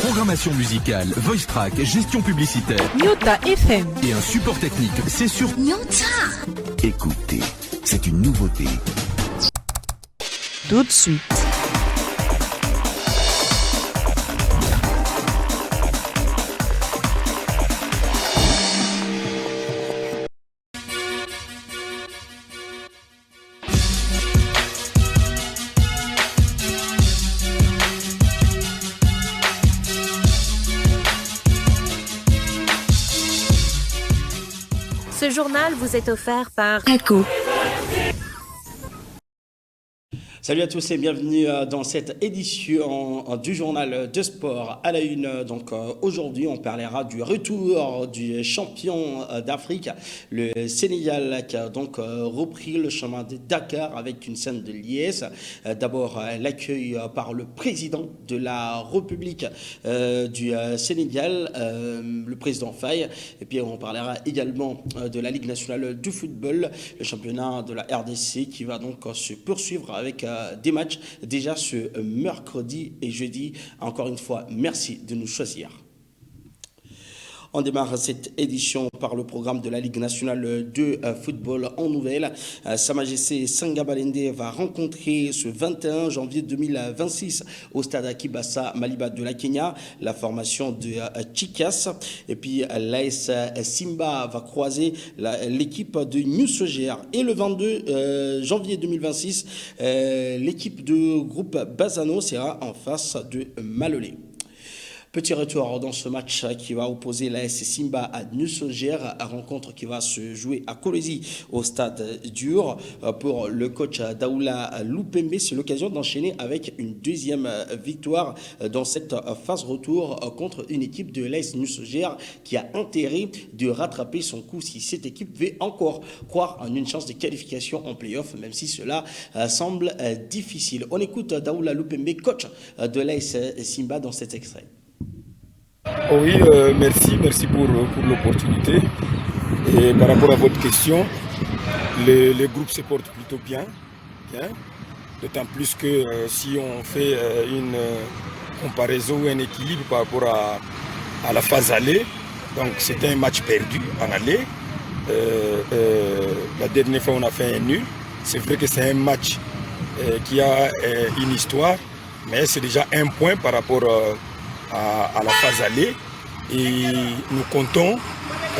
Programmation musicale, voice track, gestion publicitaire. Nyota FM. Et un support technique, c'est sur Nyota. Écoutez, c'est une nouveauté. Tout de suite. Ce journal vous est offert par ECHO. Salut à tous et bienvenue dans cette édition du journal de sport à la une. Donc aujourd'hui on parlera du retour du champion d'Afrique, le Sénégal, qui a donc repris le chemin de Dakar avec une scène de liesse. D'abord l'accueil par le président de la République du Sénégal, le président Faye. Et puis on parlera également de la Ligue nationale du football, le championnat de la RDC qui va donc se poursuivre avec des matchs déjà ce mercredi et jeudi. Encore une fois, merci de nous choisir. On démarre cette édition par le programme de la Ligue nationale de football en nouvelle. Sa Majesté Sanga Balende va rencontrer ce 21 janvier 2026 au stade Akibasa Maliba de la Kenya la formation de Chikas. Et puis l'AS Simba va croiser l'équipe de New Soger. Et le 22 janvier 2026, l'équipe de groupe Bazano sera en face de Malolé. Petit retour dans ce match qui va opposer l'AS Simba à Nusoger, rencontre qui va se jouer à Kolwezi au stade Dur. Pour le coach Daoula Loupembe, c'est l'occasion d'enchaîner avec une deuxième victoire dans cette phase retour contre une équipe de l'AS Nusoger qui a intérêt de rattraper son coup si cette équipe veut encore croire en une chance de qualification en play-off, même si cela semble difficile. On écoute Daoula Loupembe, coach de l'AS Simba dans cet extrait. Oui, merci pour l'opportunité. Et par rapport à votre question, le groupe se porte plutôt bien. D'autant plus que si on fait une comparaison ou un équilibre par rapport à la phase aller, donc c'était un match perdu en aller. La dernière fois on a fait un nul. C'est vrai que c'est un match qui a une histoire, mais c'est déjà un point par rapport à la phase aller, et nous comptons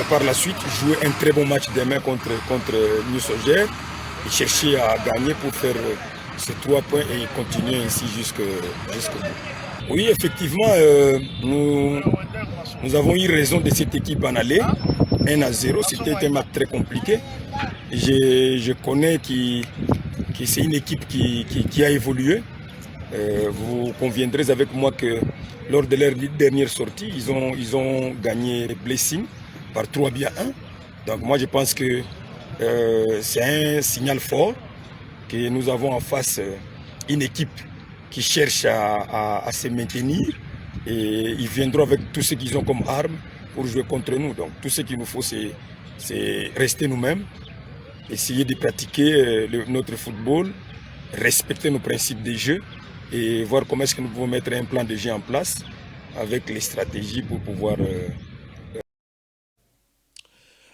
par la suite jouer un très bon match demain contre New Soger et chercher à gagner pour faire ces 3 points et continuer ainsi jusqu'au bout. Oui, effectivement, nous avons eu raison de cette équipe en aller, 1-0, c'était un match très compliqué. Je connais que c'est une équipe qui a évolué. Vous conviendrez avec moi que lors de leur dernière sortie, ils ont gagné Blessing par 3-1. Donc moi je pense que c'est un signal fort que nous avons en face une équipe qui cherche à se maintenir, et ils viendront avec tout ce qu'ils ont comme armes pour jouer contre nous. Donc tout ce qu'il nous faut c'est rester nous-mêmes, essayer de pratiquer notre football, respecter nos principes de jeu et voir comment est-ce que nous pouvons mettre un plan de jeu en place avec les stratégies pour pouvoir...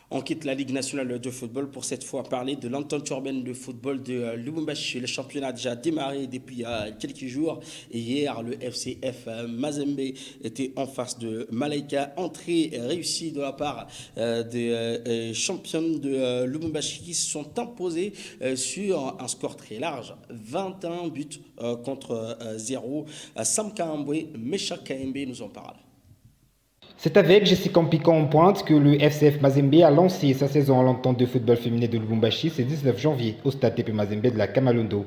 On quitte la Ligue nationale de football pour cette fois parler de l'entente urbaine de football de Lubumbashi. Le championnat a déjà démarré depuis quelques jours. Et hier, le FCF Mazembe était en face de Malaika. Entrée réussie de la part des champions de Lubumbashi qui se sont imposés sur un score très large. 21 buts contre 0. Sam Kaambwe, Mesha Kaembe nous en parle. C'est avec Jessica Mpika en pointe que le FCF Mazembe a lancé sa saison à l'entente de football féminin de Lubumbashi ce 19 janvier au stade TP Mazembe de la Kamalondo.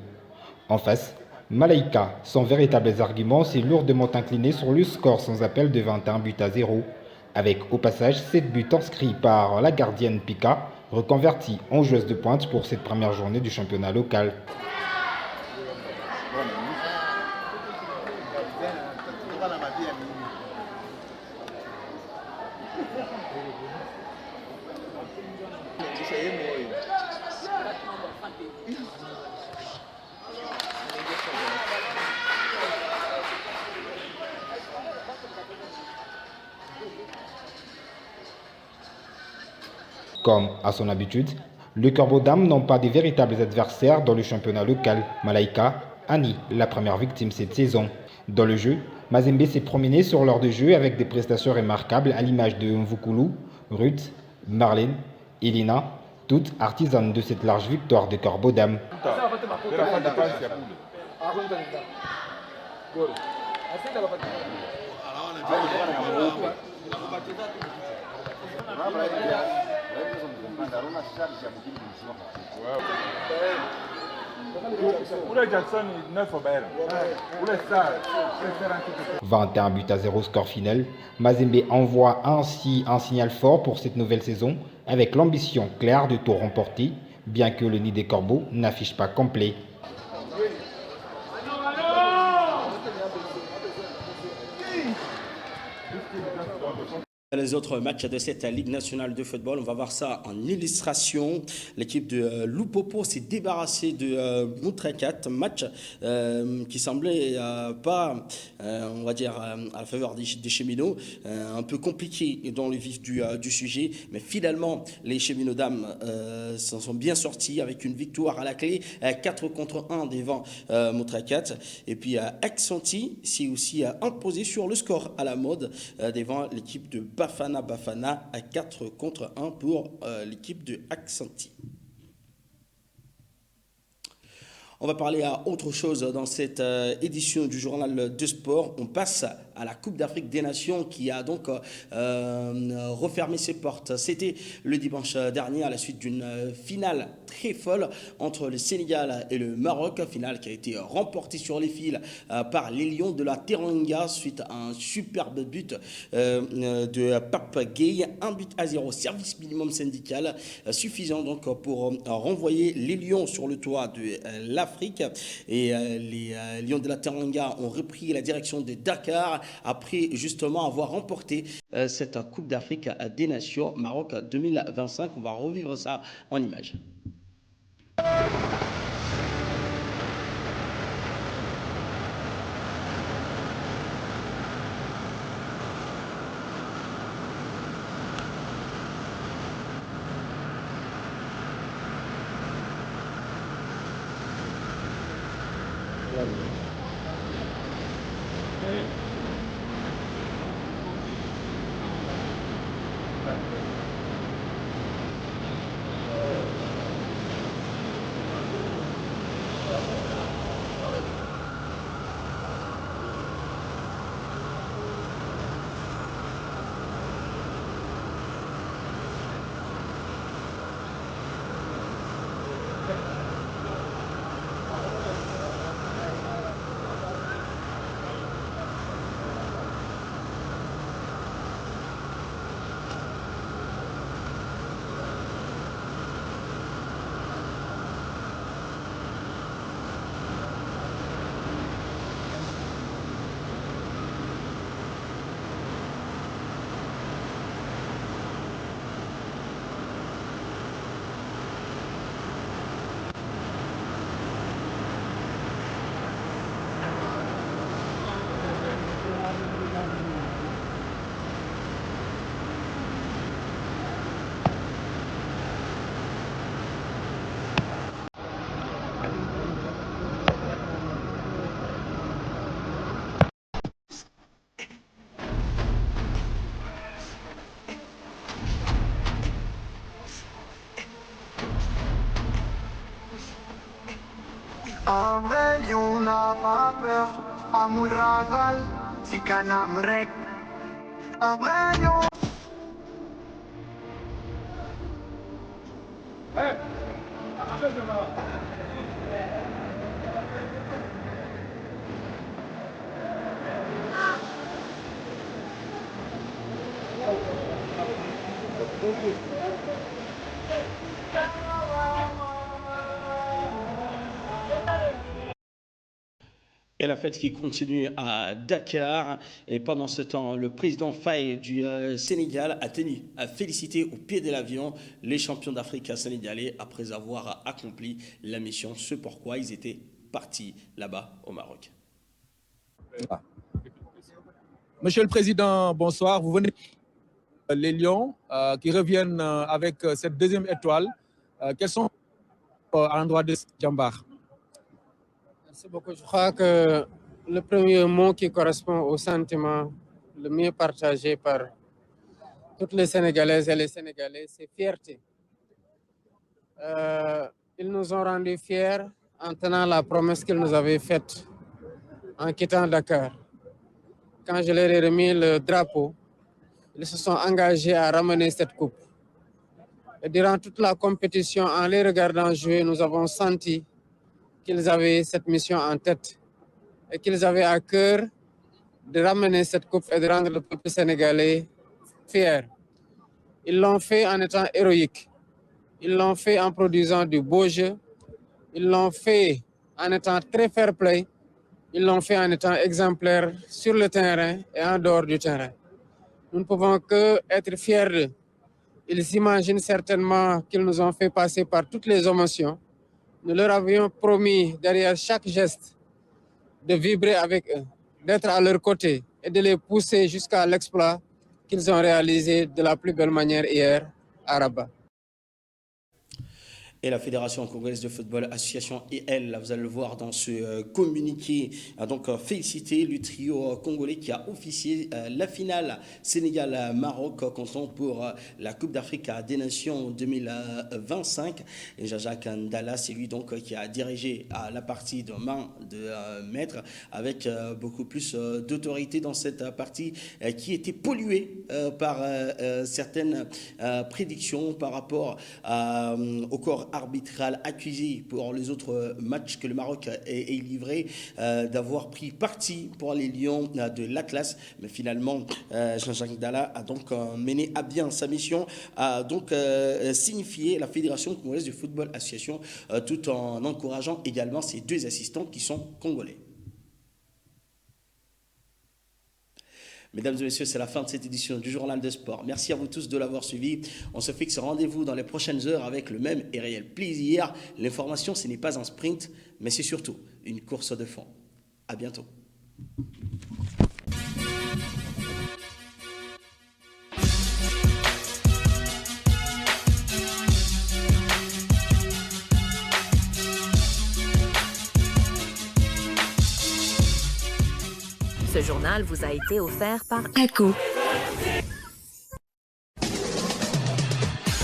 En face, Malaika, sans véritables arguments, s'est lourdement incliné sur le score sans appel de 21 buts à 0, avec au passage 7 buts inscrits par la gardienne Pika, reconvertie en joueuse de pointe pour cette première journée du championnat local. Comme à son habitude, le Corbeau d'Âme n'ont pas de véritables adversaires dans le championnat local. Malaika, Annie, la première victime cette saison. Dans le jeu, Mazembe s'est promené sur l'heure de jeu avec des prestations remarquables à l'image de Mvukulu, Ruth, Marlène, Elina, toutes artisanes de cette large victoire de Corbeau d'Âme. « 21-0 score final, Mazembe envoie ainsi un signal fort pour cette nouvelle saison, avec l'ambition claire de tout remporter, bien que le nid des Corbeaux n'affiche pas complet. Les autres matchs de cette Ligue nationale de football, on va voir ça en illustration. L'équipe de Lupopo s'est débarrassée de Moutrekat, match qui semblait pas, on va dire, à la faveur des cheminots, un peu compliqué dans le vif du sujet. Mais finalement, les cheminots dames s'en sont bien sortis avec une victoire à la clé, 4-1 devant Moutrekat. Et puis Aksanti s'est aussi imposé sur le score à la mode devant l'équipe de Bafana à 4-1 pour l'équipe de Aksanti. On va parler à autre chose dans cette édition du journal de sport. On passe à la Coupe d'Afrique des Nations qui a donc refermé ses portes. C'était le dimanche dernier à la suite d'une finale très folle entre le Sénégal et le Maroc. Finale qui a été remportée sur les fils par les Lions de la Teranga suite à un superbe but de Pape Gueye. 1-0, service minimum syndical, suffisant donc pour renvoyer les Lions sur le toit de l'Afrique. Et les Lions de la Teranga ont repris la direction de Dakar après justement avoir remporté cette Coupe d'Afrique des Nations Maroc 2025. On va revivre ça en images. Un vrai lion n'a pas peur, amour raval, si canam rec. Un vrai lion. Et la fête qui continue à Dakar. Et pendant ce temps, le président Faye du Sénégal a tenu à féliciter au pied de l'avion les champions d'Afrique sénégalais après avoir accompli la mission, ce pourquoi ils étaient partis là-bas au Maroc. Monsieur le Président, bonsoir. Vous venez les Lions qui reviennent avec cette deuxième étoile. Quels sont à l'endroit de Djambar? Merci beaucoup. Je crois que le premier mot qui correspond au sentiment le mieux partagé par toutes les Sénégalaises et les Sénégalais, c'est fierté. Ils nous ont rendus fiers en tenant la promesse qu'ils nous avaient faite en quittant Dakar. Quand je leur ai remis le drapeau, ils se sont engagés à ramener cette coupe. Et durant toute la compétition, en les regardant jouer, nous avons senti qu'ils avaient cette mission en tête et qu'ils avaient à cœur de ramener cette coupe et de rendre le peuple sénégalais fier. Ils l'ont fait en étant héroïques. Ils l'ont fait en produisant du beau jeu. Ils l'ont fait en étant très fair play. Ils l'ont fait en étant exemplaires sur le terrain et en dehors du terrain. Nous ne pouvons qu'être fiers d'eux. Ils s'imaginent certainement qu'ils nous ont fait passer par toutes les émotions. Nous leur avions promis, derrière chaque geste, de vibrer avec eux, d'être à leur côté et de les pousser jusqu'à l'exploit qu'ils ont réalisé de la plus belle manière hier à Rabat. Et la Fédération congolaise de football, association EL, vous allez le voir dans ce communiqué, a donc félicité le trio congolais qui a officié la finale Sénégal-Maroc comptant pour la Coupe d'Afrique des Nations 2025. Et Jean-Jacques Ndala, c'est lui donc qui a dirigé la partie de main de maître avec beaucoup plus d'autorité dans cette partie qui était polluée par certaines prédictions par rapport au corps arbitral accusé pour les autres matchs que le Maroc est livré d'avoir pris parti pour les Lions de l'Atlas, mais finalement Jean-Jacques Ndala a donc mené à bien sa mission, a donc signifié la Fédération congolaise de football association tout en encourageant également ses deux assistants qui sont congolais. Mesdames et messieurs, c'est la fin de cette édition du Journal de Sport. Merci à vous tous de l'avoir suivi. On se fixe rendez-vous dans les prochaines heures avec le même et réel plaisir. L'information, ce n'est pas un sprint, mais c'est surtout une course de fond. À bientôt. Ce journal vous a été offert par ACO.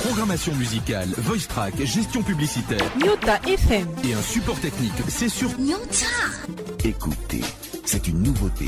Programmation musicale, voice track, gestion publicitaire. Nyota FM. Et un support technique, c'est sur Nyota. Écoutez, c'est une nouveauté.